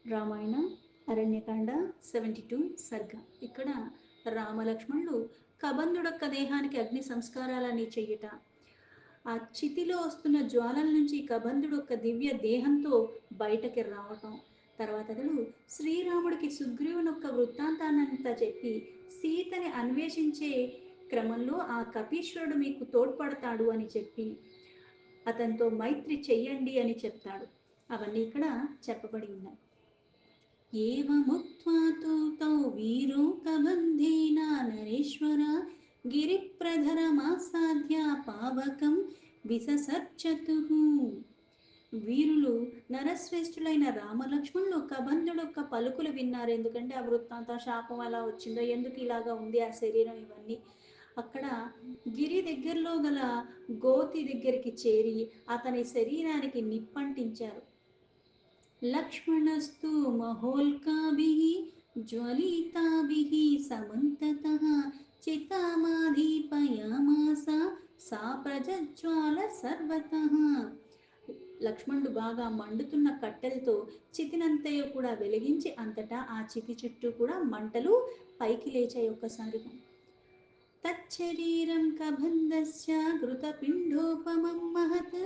రామాయణ అరణ్యకాండ 72 సర్గ. ఇక్కడ రామలక్ష్మణులు కబంధుడొక్క దేహానికి అగ్ని సంస్కారాలని చెయ్యుట, ఆ చితిలో వస్తున్న జ్వాలల నుంచి కబంధుడొక్క దివ్య దేహంతో బయటకి రావటం, తర్వాత అతడు శ్రీరాముడికి సుగ్రీవునొక్క వృత్తాంతాన్నంతా చెప్పి సీతని అన్వేషించే క్రమంలో ఆ కపీశ్వరుడు మీకు తోడ్పడతాడు అని చెప్పి అతనితో మైత్రి చెయ్యండి అని చెప్తాడు. అవన్నీ ఇక్కడ చెప్పబడి ఉన్నాయి. ఏవముక్త్వా తు తౌ వీరో కబంధేన నరేశ్వర గిరిప్రధరమాసాద్య పావకం విససర్చతుః. వీరులు నరశ్రేష్ఠులైన రామలక్ష్మణులు కబంధుడొక్క పలుకులు విన్నారు. ఎందుకంటే ఆ వృత్తాంత శాపం ఎలా వచ్చిందో, ఎందుకు ఇలాగా ఉంది ఆ శరీరం, ఇవన్నీ అక్కడ గిరి దగ్గరలో గల గోతి దగ్గరికి చేరి అతని శరీరానికి నిప్పంటించారు. లక్ష్మణస్తు మహోల్కాభిః జ్వలితాభిః సమంతతః చితామాదీపయామాస సా ప్రజ్వల సర్వతః. లక్ష్మణుడు బాగా మండుతున్న కట్టెలతో చితినంతయు కూడా వెలిగించి అంతటా ఆ చితి చుట్టూ కూడా మంటలు పైకి లేచాయి ఒక్కసారిగా. తచ్చరీరం కబంధస్య ఘృతపిండోపమం మహత్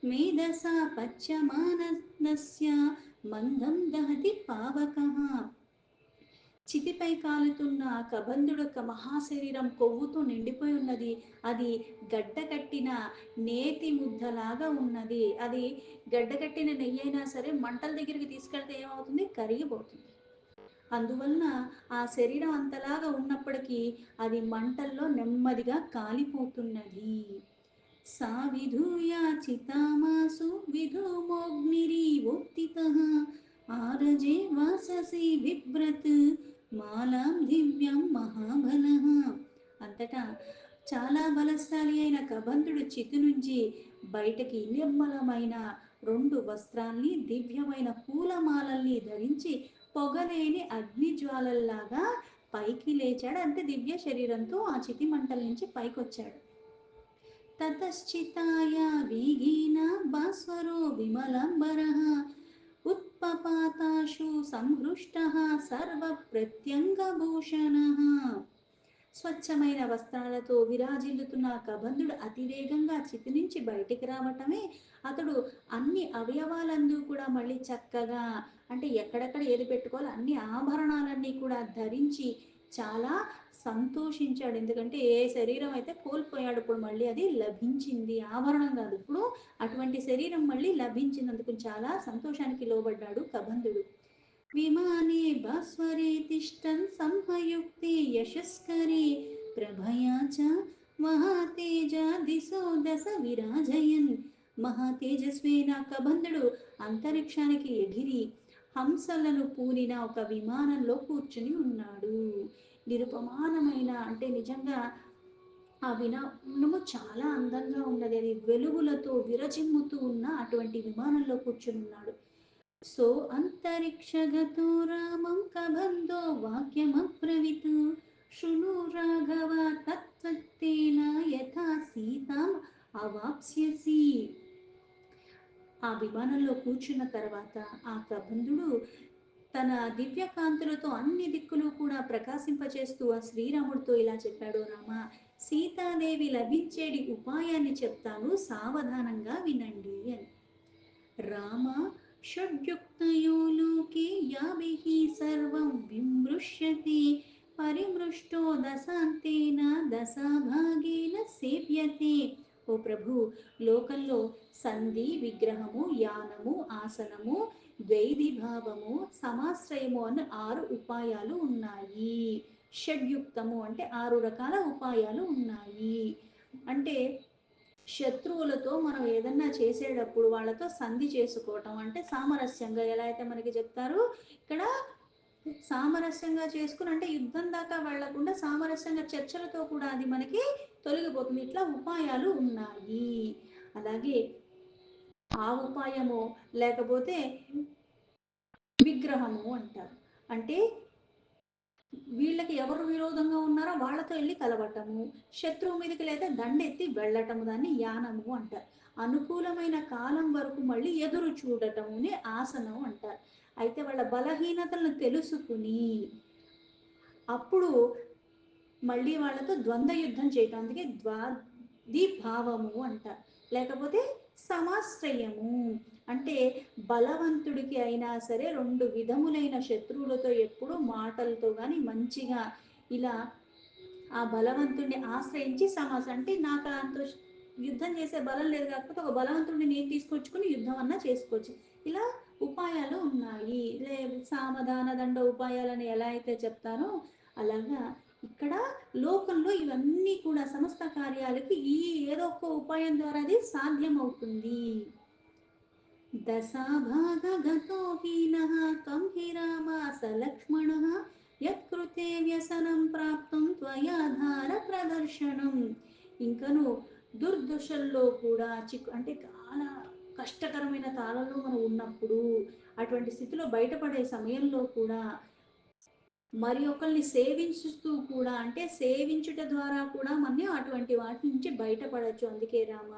మేధసా పచ్యమానస్య మందం దహతి పావకః. చితిపై కాలుతున్న కబంధుడొక్క మహాశరీరం కొవ్వుతో నిండిపోయి ఉన్నది. అది గడ్డకట్టిన నేతి ముద్దలాగా ఉన్నది. అది గడ్డకట్టిన నెయ్యి అయినా సరే మంటల దగ్గరికి తీసుకెళ్తే ఏమవుతుంది? కరిగిపోతుంది. అందువలన ఆ శరీరం అంతలాగా ఉన్నప్పటికీ అది మంటల్లో నెమ్మదిగా కాలిపోతున్నది. సా విధూయ చితామాసు విధూమోగ్నిరీవోక్తితః ఆరజే వాససి బిభ్రత్ మాలాం దివ్యం మహాబలః. అంతటా చాలా బలశాలి అయిన కబంధుడు చితి నుంచి బయటకి నిర్మలమైన 2 వస్త్రాల్ని, దివ్యమైన పూలమాలల్ని ధరించి పొగలేని అగ్ని జ్వాలల్లాగా పైకి లేచాడు. అంటే దివ్య శరీరంతో ఆ చితి మంటల నుంచి పైకొచ్చాడు. తతశ్చితాయ వీగీన భాస్వరో విమలంబరః ఉత్పపాతాశు సంహృష్టః సర్వ ప్రత్యంగభూషణః. స్వచ్ఛమైన వస్త్రాలతో విరాజిల్లుతున్న కబంధుడు అతివేగంగా చితి నుంచి బయటికి రావటమే, అతడు అన్ని అవయవాలందు కూడా మళ్ళీ చక్కగా, అంటే ఎక్కడెక్కడ ఏది పెట్టుకోవాలో అన్ని ఆభరణాలన్నీ కూడా ధరించి చాలా సంతోషించాడు. ఎందుకంటే ఏ శరీరం అయితే కోల్పోయాడు ఇప్పుడు మళ్ళీ అది లభించింది, ఆభరణం కాదు, ఇప్పుడు అటువంటి శరీరం మళ్ళీ లభించినందుకు చాలా సంతోషానికి లోబడ్డాడు కబంధుడు. విమానే భాస్వరే తిష్టన్ సంహయుక్తే యశస్కరే ప్రభయా చ మహాతేజ దిశో దశ విరాజయన్. మహాతేజస్వైన కబంధుడు అంతరిక్షానికి ఎగిరి హంసలను పూనిన ఒక విమానంలో కూర్చుని ఉన్నాడు. నిరుపమానమైన, అంటే నిజంగా ఆ విమానము చాలా అందంగా ఉన్నది. అది వెలుగులతో విరచిమ్ముతూ ఉన్న అటువంటి విమానంలో కూర్చుని ఉన్నాడు. సో అంతరిక్షగతో రామం కబంధో వాక్యమబ్రవీత్ శృణు రాఘవ తత్వత్తేన యథా సీతాం అవాప్స్యసి. ఆ విమానంలో కూర్చున్న తర్వాత ఆ కబంధుడు తన దివ్య కాంతులతో అన్ని దిక్కులు కూడా ప్రకాశింపచేస్తూ ఆ శ్రీరాముడితో ఇలా చెప్పాడు. రామ, సీతాదేవి లభించేడి ఉపాయాన్ని చెప్తాను, సావధానంగా వినండి అని. రామ షడ్యుక్తయో లోకే యాభిః సర్వం విమృశ్యతే పరిమృష్టో దశాంతేన దశాభాగేన సేవ్యతే. ఓ ప్రభు, లోకంలో సంధి, విగ్రహము, యానము, ఆసనము, ద్వైధిభావము, సమాశ్రయము అన్న 6 ఉపాయాలు ఉన్నాయి. షడ్యుక్తము అంటే 6 రకాల ఉపాయాలు ఉన్నాయి. అంటే శత్రువులతో మనం ఏదన్నా చేసేటప్పుడు వాళ్ళతో సంధి చేసుకోవటం, అంటే సామరస్యంగా ఎలా అయితే మనకి చెప్తారు ఇక్కడ, సామరస్యంగా చేసుకుని అంటే యుద్ధం దాకా వెళ్లకుండా సామరస్యంగా చర్చలతో కూడా అది మనకి తొలగిపోతుంది. ఇట్లా ఉపాయాలు ఉన్నాయి. అలాగే ఆ ఉపాయము లేకపోతే విగ్రహము అంటారు. అంటే వీళ్ళకి ఎవరు విరోధంగా ఉన్నారో వాళ్ళతో వెళ్ళి కలవటము, శత్రువు మీదకి లేదా దండెత్తి వెళ్ళటము, దాన్ని యానము అంటారు. అనుకూలమైన కాలం వరకు మళ్ళీ ఎదురు చూడటముని ఆసనం అంటారు. అయితే వాళ్ళ బలహీనతలను తెలుసుకుని అప్పుడు మళ్ళీ వాళ్ళతో ద్వంద్వ యుద్ధం చేయటం, అందుకే భావము అంటారు. లేకపోతే సమాశ్రయము అంటే బలవంతుడికి అయినా సరే రెండు విధములైన శత్రువులతో ఎప్పుడు మాటలతో కానీ మంచిగా ఇలా ఆ బలవంతుడిని ఆశ్రయించి అంటే నాకు అంత యుద్ధం చేసే బలం లేదు, కాకపోతే ఒక బలవంతుడిని నేను తీసుకొచ్చుకుని యుద్ధం అన్నా చేసుకోవచ్చు. ఇలా ఉపాయాలు ఉన్నాయి. సామధాన దండ ఉపాయాలని ఎలా అయితే చెప్తారో అలాగా ఇక్కడ లోకంలో ఇవన్నీ కూడా సమస్త కార్యాలకి ఈ ఏదో ఒక ఉపాయం ద్వారా అది సాధ్యమవుతుంది. దశాభాగగతో హీనః కం హి రామ సలక్ష్మణః యత్కృతే వ్యసనం ప్రాప్తం త్వయాధార ప్రదర్శనం. ఇంకను దుర్దశల్లో కూడా అంటే చాలా కష్టకరమైన తాళంలో మనం ఉన్నప్పుడు అటువంటి స్థితిలో బయటపడే సమయంలో కూడా మరి ఒకరిని సేవించుతూ కూడా అంటే సేవించుట ద్వారా కూడా మనం అటువంటి వాటి నుంచి బయటపడచ్చు. అందుకే రామ,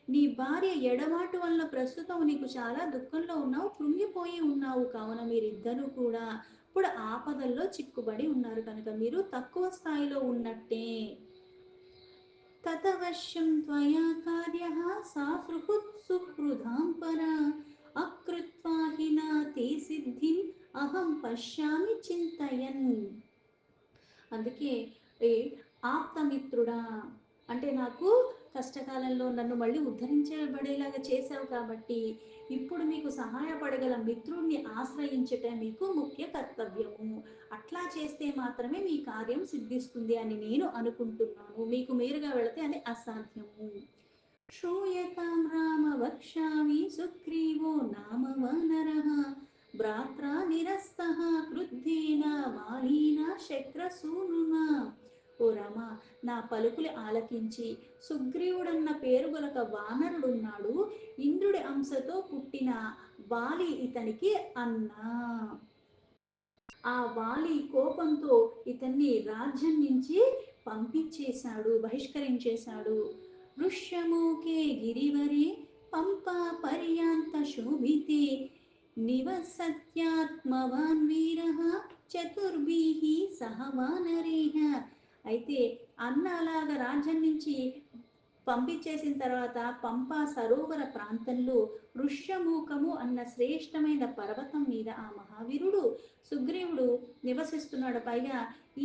నీ భార్య ఎడమాటు వల్ల ప్రస్తుతం నీకు చాలా దుఃఖంలో ఉన్నావు, కృంగిపోయి ఉన్నావు, కావున మీరిద్దరూ కూడా ఇప్పుడు ఆపదల్లో చిక్కుబడి ఉన్నారు కనుక మీరు తక్కువ స్థాయిలో ఉన్నట్టే. తతవశ్యం త్వయా కార్యః సా సుహృదాం పరా అకృత్వా హి నాతి సిద్ధిం అహం పశ్యామి చింతయన్. అందుకే ఏ ఆప్తమిత్రుడా అంటే నాకు కష్టకాలంలో నన్ను మళ్ళీ ఉద్ధరించబడేలాగా చేశావు కాబట్టి ఇప్పుడు మీకు సహాయపడగల మిత్రుడిని ఆశ్రయించటం మీకు ముఖ్య కర్తవ్యము. అట్లా చేస్తే మాత్రమే మీ కార్యం సిద్ధిస్తుంది అని నేను అనుకుంటున్నాను. మీకు మీరుగా వెళితే అది అసాధ్యము. श्रूयतां राम वक्ष्यामि सुग्रीवो नाम वानरः भ्रात्रा निरस्तः क्रुद्धेन मालीना శక్రసూనునా. ఓ రామ, నా పలుకులు ఆలకించి సుగ్రీవుడన్న పేరు గొలక వానరుడున్నాడు, ఇంద్రుడి అంశతో పుట్టిన వాలి ఇతనికి అన్నా. ఆ వాలి కోపంతో ఇతన్ని రాజ్యం నుంచి పంపించేశాడు, బహిష్కరించేశాడు. ఋష్యమూకే గిరివరే పంపా పర్యాంత శోభితే నివసత్యాత్మవాన్ వీర చతుర్భీః సహ వానరేహ. అయితే అన్న అలాగా రాజ్యం నుంచి పంపించేసిన తర్వాత పంపా సరోవర ప్రాంతంలో ఋష్యమూకము అన్న శ్రేష్టమైన పర్వతం మీద ఆ మహావీరుడు సుగ్రీవుడు నివసిస్తున్నాడు. పైగా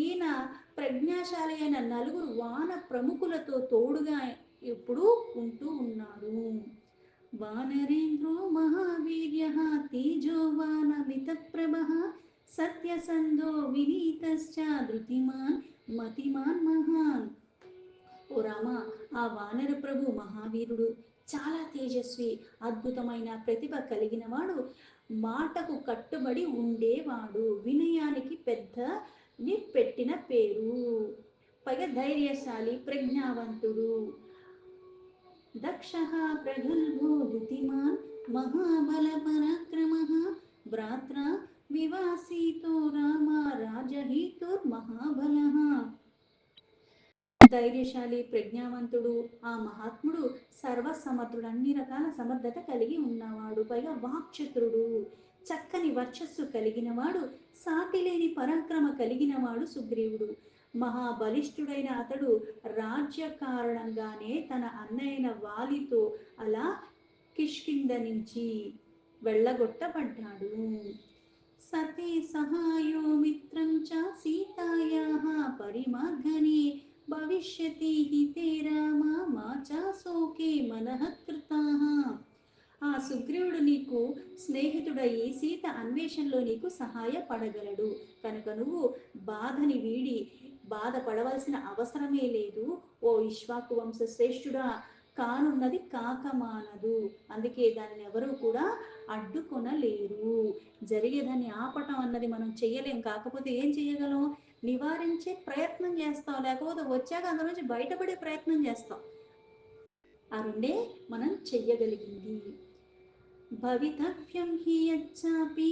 ఈయన ప్రజ్ఞాశాలి అయిన నలుగురు వాన ప్రముఖులతో తోడుగా ఎప్పుడూ ఉంటూ ఉన్నాడు. వానరేంద్రో మహావీర్య తేజోవానమిత ప్రభ సత్యసంధో వినీతశ్చ ధృతిమాన్ మతిమాన్ మహాన్. ఓ రామ, ఆ వానర ప్రభు మహావీరుడు, చాలా తేజస్వి, అద్భుతమైన ప్రతిభ కలిగిన వాడు, మాటకు కట్టుబడి ఉండేవాడు, వినయానికి పెద్ద పెట్టిన పేరు, పైగా ధైర్యశాలి, ప్రజ్ఞావంతుడు, దక్ష ప్రగల్భో ధృతిమాన్ మహాబల పరాక్రమ భ్రాత్ర వివాసీతో రామ రాజహీతుర్మహాబల. ధైర్యశాలి, ప్రజ్ఞావంతుడు ఆ మహాత్ముడు, సర్వసమర్థుడు, అన్ని రకాల సమర్థత కలిగి ఉన్నవాడు, పైగా వాక్చతురుడు, చక్కని వర్చస్సు కలిగినవాడు, సాటిలేని పరాక్రమ కలిగినవాడు సుగ్రీవుడు. మహాబలిష్ఠుడైన అతడు రాజ్య కారణంగానే తన అన్నయ్యన వాలితో అలా కిష్కింద నుంచి వెళ్ళగొట్టబడ్డాడు. సతే సహాయో మిత్రం చ సీతాయాః పరిమార్గనే భవిష్యతి హితే రామ మాచా శోకే మనః కృతాః. ఆ సుగ్రీవుడు నీకు స్నేహితుడయి సీత అన్వేషణలో నీకు సహాయపడగలడు కనుక నువ్వు బాధని వీడి బాధపడవలసిన అవసరమే లేదు. ఓ ఇక్ష్వాకు వంశ శ్రేష్ఠుడా, కానున్నది కాకమానదు, అందుకే దానిని ఎవరూ కూడా అడ్డుకొనలేరు. జరిగేదాన్ని ఆపటం అన్నది మనం చెయ్యలేం, కాకపోతే ఏం చెయ్యగలం, నివారించే ప్రయత్నం చేస్తాం, లేకపోతే వచ్చాక అందులోంచి బయటపడే ప్రయత్నం చేస్తాం. ఆ రెండే మనం చెయ్యగలిగింది. భవితవ్యం హి యచ్చాపి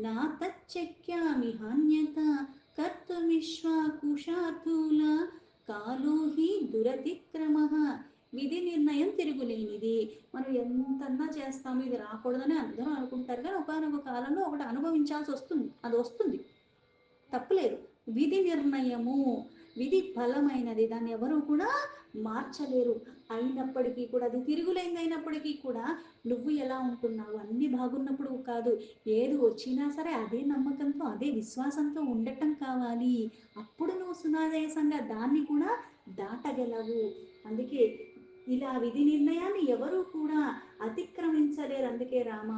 నా తచ్చక్యామి హాన్యత కర్తుమిశ్వాకుశార్థూల కాలో హి దురతిక్రమః విధి నిర్ణయం తిరుగులేనిది. మనం ఎంతన్నా చేస్తాము ఇది రాకూడదని అందరూ అనుకుంటారు కానీ ఒకానొక కాలంలో ఒకటి అనుభవించాల్సి వస్తుంది, అది వస్తుంది, తప్పులేదు. విధి నిర్ణయము, విధి బలమైనది, దాన్ని ఎవరు కూడా మార్చలేరు. అయినప్పటికీ కూడా అది తిరుగులేనిది అయినప్పటికీ కూడా నువ్వు ఎలా ఉంటున్నావు, అన్ని బాగున్నప్పుడు కాదు, ఏది వచ్చినా సరే అదే నమ్మకంతో అదే విశ్వాసంతో ఉండటం కావాలి. అప్పుడు నువ్వు సునాదేశంగా దాన్ని కూడా దాటగలవు. అందుకే ఇలా విధి నిర్ణయాన్ని ఎవరు కూడా అతిక్రమించలేరు. అందుకే రామ,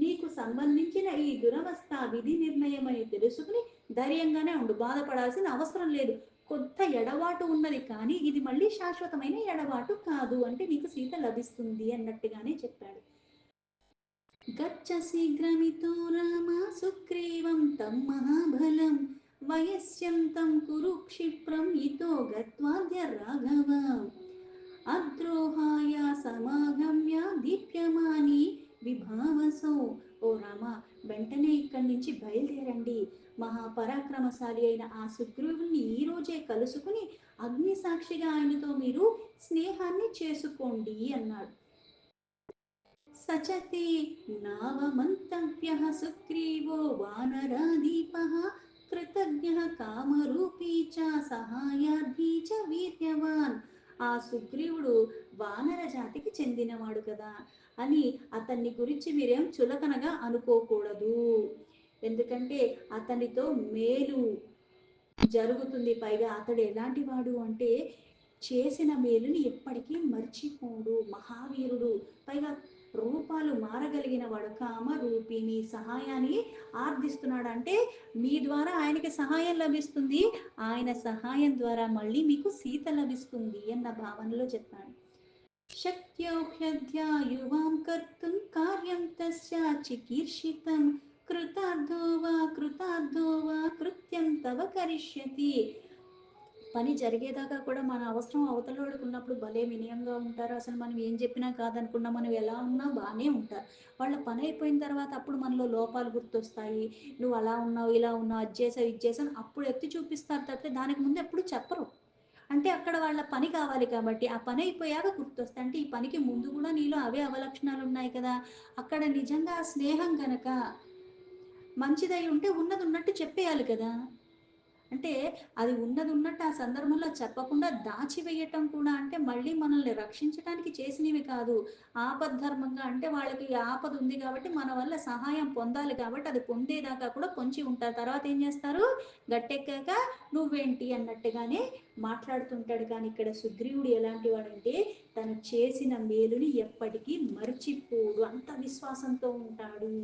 నీకు సంబంధించిన ఈ దురవస్థ విధి నిర్ణయం అని తెలుసుకుని ధైర్యంగానే ఉండు, బాధపడాల్సిన అవసరం లేదు. కొత్త ఎడబాటు ఉన్నది కానీ ఇది మళ్ళీ శాశ్వతమైన ఎడబాటు కాదు, అంటే నీకు సీత లభిస్తుంది అన్నట్టుగానే చెప్పాడు. గచ్చ శీఘ్రమితో రామ సుగ్రీవం తం మహాబలం వయస్యంతం కురు క్షిప్రం ఇతో గత్వాద్య రాఘవ అద్రోహాయ సమాగమ్య దీప్యమాని విభావసో. ఓ రామ, వెంటనే ఇక్కడి నుంచి బయలుదేరండి. మహాపరాక్రమశాలి అయిన ఆ సుగ్రీవుని ఈ రోజే కలుసుకుని అగ్ని సాక్షిగా ఆయనతో మీరు స్నేహాన్ని చేసుకోండి అన్నాడు. సచతే నావమంతవ్య సుగ్రీవో వానరాదీప కృతజ్ఞ కామరూపీ చ సహాయార్థీ చ వీర్యవాన్. ఆ సుగ్రీవుడు వానర జాతికి చెందినవాడు కదా అని అతన్ని గురించి మీరేం చులకనగా అనుకోకూడదు. ఎందుకంటే అతనితో మేలు జరుగుతుంది. పైగా అతడు ఎలాంటి వాడు అంటే చేసిన మేలుని ఎప్పటికీ మర్చిపోడు, మహావీరుడు, పైగా రూపాలు మారగలిగిన వాడు, కామ రూపిణి సహాయాన్ని ఆర్థిస్తున్నాడు. అంటే మీ ద్వారా ఆయనకి సహాయం లభిస్తుంది, ఆయన సహాయం ద్వారా మళ్ళీ మీకు సీత లభిస్తుంది అన్న భావనలో చెప్పాడు. శక్యోహ్యధ్యాయువాం కర్తుం కార్యం తస్య చికీర్షితం కృతార్థో వా కృత్యం తవ కరిష్యతి. పని జరిగేదాకా కూడా మన అవసరం అవతలవాడికి ఉన్నప్పుడు భలే వినయంగా ఉంటారు. అసలు మనం ఏం చెప్పినా కాదనుకున్నా, మనం ఎలా ఉన్నా బాగానే ఉంటారు. వాళ్ళ పని అయిపోయిన తర్వాత అప్పుడు మనలో లోపాలు గుర్తొస్తాయి. నువ్వు అలా ఉన్నావు, ఇలా ఉన్నావు, అది చేసావు, ఇది చేసావు, అప్పుడు ఎత్తి చూపిస్తారు తప్పితే దానికి ముందు ఎప్పుడు చెప్పరు. అంటే అక్కడ వాళ్ళ పని కావాలి కాబట్టి ఆ పని అయిపోయాక గుర్తొస్తాయి. అంటే ఈ పనికి ముందు కూడా నీలో అవే అవలక్షణాలు ఉన్నాయి కదా. అక్కడ నిజంగా స్నేహం గనక మంచిదై ఉంటే ఉన్నది ఉన్నట్టు చెప్పేయాలి కదా. అంటే అది ఉన్నది ఉన్నట్టు ఆ సందర్భంలో చెప్పకుండా దాచివేయటం కూడా అంటే మళ్ళీ మనల్ని రక్షించడానికి చేసినవి కాదు. ఆపద్ధర్మంగా అంటే వాళ్ళకి ఆపద ఉంది కాబట్టి మన వల్ల సహాయం పొందాలి కాబట్టి అది పొందేదాకా కూడా పొంచి ఉంటారు. తర్వాత ఏం చేస్తారు, గట్టెక్కాక నువ్వేంటి అన్నట్టుగానే మాట్లాడుతుంటాడు. కానీ ఇక్కడ సుగ్రీవుడు ఎలాంటి వాడంటే తను చేసిన మేలుని ఎప్పటికీ మర్చిపోడు, అంత విశ్వాసంతో ఉంటాడు.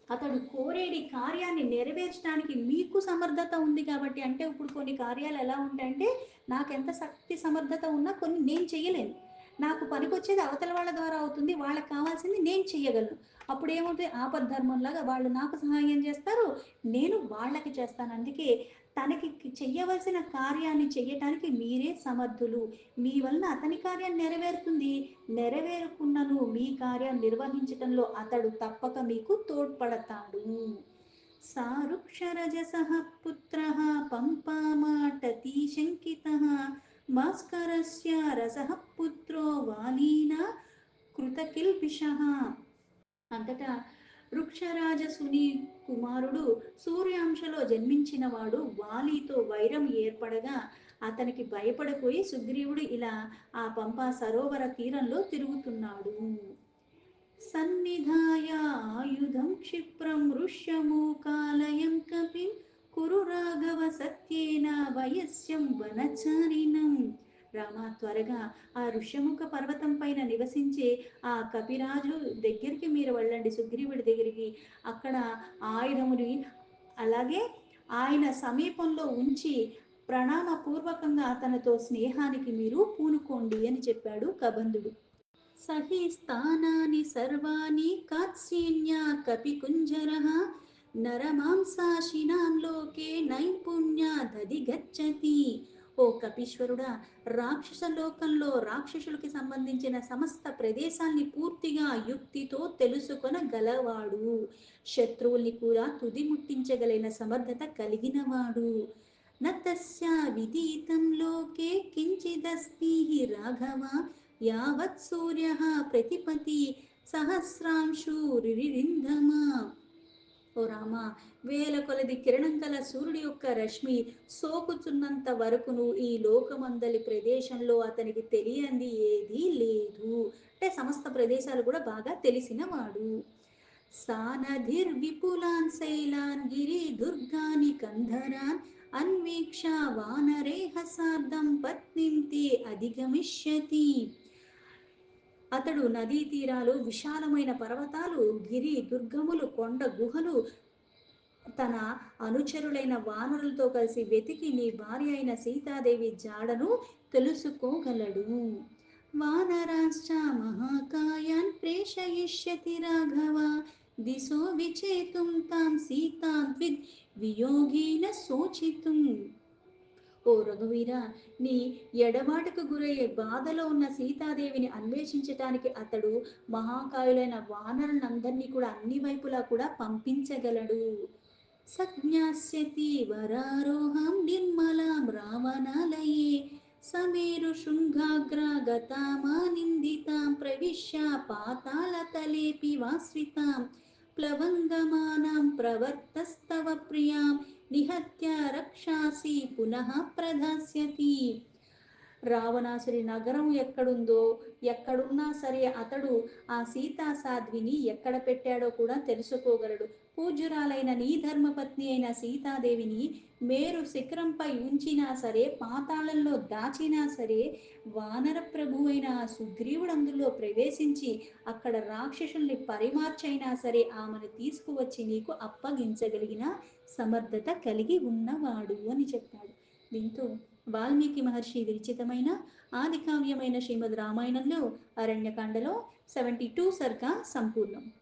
అతడు కోరేడి కార్యాన్ని నెరవేర్చడానికి మీకు సమర్థత ఉంది కాబట్టి. అంటే ఇప్పుడు కొన్ని కార్యాలు ఎలా ఉంటాయంటే నాకు ఎంత శక్తి సమర్థత ఉన్నా కొన్ని నేను చెయ్యలేను, నాకు పనికొచ్చేది అవతల వాళ్ళ ద్వారా అవుతుంది, వాళ్ళకి కావాల్సింది నేను చెయ్యగలను. అప్పుడు ఏమవుతుంది, ఆపద్ధర్మంలాగా వాళ్ళు నాకు సహాయం చేస్తారు, నేను వాళ్ళకి చేస్తాను. అందుకే తనకి చెయ్యవలసిన కార్యాన్ని చెయ్యటానికి మీరే సమర్థులు. మీ వలన అతని కార్యం నెరవేరుతుంది, నెరవేరుకున్నను మీ కార్యం నిర్వహించటంలో అతడు తప్పక మీకు తోడ్పడతాడు. సారుక్షరజసః పుత్రః పంపామాటతి శంకితః భాస్కరస్య రసః పుత్రో వాలీన కృతకిల్బిషః. అంతటా వృక్షరాజసుని కుమారుడు సూర్యాంశలో జన్మించినవాడు వాలితో వైరం ఏర్పడగా అతనికి భయపడిపోయి సుగ్రీవుడు ఇలా ఆ పంపా సరోవర తీరంలో తిరుగుతున్నాడు. సన్నిధాయ ఆయుధం క్షిప్రం ఋష్యమూకాలయం కపిం కురు రాఘవ సత్యేన వయస్యం వనచారిణం. రామ, త్వరగా ఆ ఋష్యముఖ పర్వతం పైన నివసించే ఆ కపిరాజు దగ్గరికి మీరు వెళ్ళండి, సుగ్రీవుడి దగ్గరికి. అక్కడ ఆయుధముని అలాగే ఆయన సమీపంలో ఉంచి ప్రణామపూర్వకంగా అతనితో స్నేహానికి మీరు పూనుకోండి అని చెప్పాడు కబంధుడు. సహి స్థానాని సర్వాణి కాత్స్యన్యా కపికుంజరః నరమాంసాశినాం లోకే నైపుణ్యాదధి గచ్చతి. ఓ కపీశ్వరుడా, రాక్షస లోకంలో రాక్షసులకి సంబంధించిన సమస్త ప్రదేశాల్ని పూర్తిగా యుక్తితో తెలుసుకొనగలవాడు, శత్రువుల్ని కూడా తుది ముట్టించగలిగిన సమర్థత కలిగినవాడు. न तस्या विदितं लोके किञ्चिदस्ति हि राघव यावत् सूर्यः प्रतिपति సహస్రాంశూరిరింధమా. ఓ రామ, వేల కొలది కిరణం గల సూర్యుడి యొక్క రశ్మి సోకుతున్నంత వరకును ఈ లోకమందలి ప్రదేశంలో అతనికి తెలియంది ఏదీ లేదు. అంటే సమస్త ప్రదేశాలు కూడా బాగా తెలిసినవాడు. సానధిర్విపులాన్ శైలాన్ గిరిదుర్గాని కంధరాన్ అన్వీక్ష వానరేహసార్ధం పత్నిం తే అధిగమిష్యతి. అతడు నదీ తీరాలు, విశాలమైన పర్వతాలు, గిరి దుర్గములు, కొండ గుహలు తన అనుచరులైన వానరులతో కలిసి వెతికి నీ భార్య అయిన సీతాదేవి జాడను తెలుసుకోగలడు. వానరాశ్చ మహాకాయాన్ ప్రేషయిష్యతి రాఘవ దిశో విచేతుం తాం సీతాం ద్విగ్ వియోగేన శోచితుం. ఓ రఘువీర, నీ ఎడబాటుకు గురయ్యే బాధలో ఉన్న సీతాదేవిని అన్వేషించటానికి అతడు మహాకాయులైన వానరులందరినీ కూడా అన్ని వైపులా కూడా పంపించగలడు. సజ్ఞాస్యతి వరారోహం నిర్మలాం రావణాలయే సమేరు శృంగాగ్రగతామానిందితాం ప్రవిశ్య పాతాళతలేపి వాస్వితాం ప్లవంగమానాం ప్రవర్తస్తవ ప్రియాం నిహత్య రక్షాసి పునః ప్రదాస్యతి. రావణాసురి నగరం ఎక్కడుందో, ఎక్కడున్నా సరే అతడు ఆ సీతా సాధ్విని ఎక్కడ పెట్టాడో కూడా తెలుసుకోగలడు. పూజ్యురాలైన నీ ధర్మపత్ని అయిన సీతాదేవిని మేరు శిఖరంపై ఉంచినా సరే, పాతాళంలో దాచినా సరే, వానర ప్రభు అయిన సుగ్రీవుడు అందులో ప్రవేశించి అక్కడ రాక్షసుల్ని పరిమార్చైనా సరే ఆమెను తీసుకువచ్చి నీకు అప్పగించగలిగిన సమర్థత కలిగి ఉన్నవాడు అని చెప్పాడు. దీంతో వాల్మీకి మహర్షి విరచితమైన ఆదికావ్యమైన శ్రీమద్ రామాయణంలో అరణ్యకాండలో 72 సర్గ సంపూర్ణం.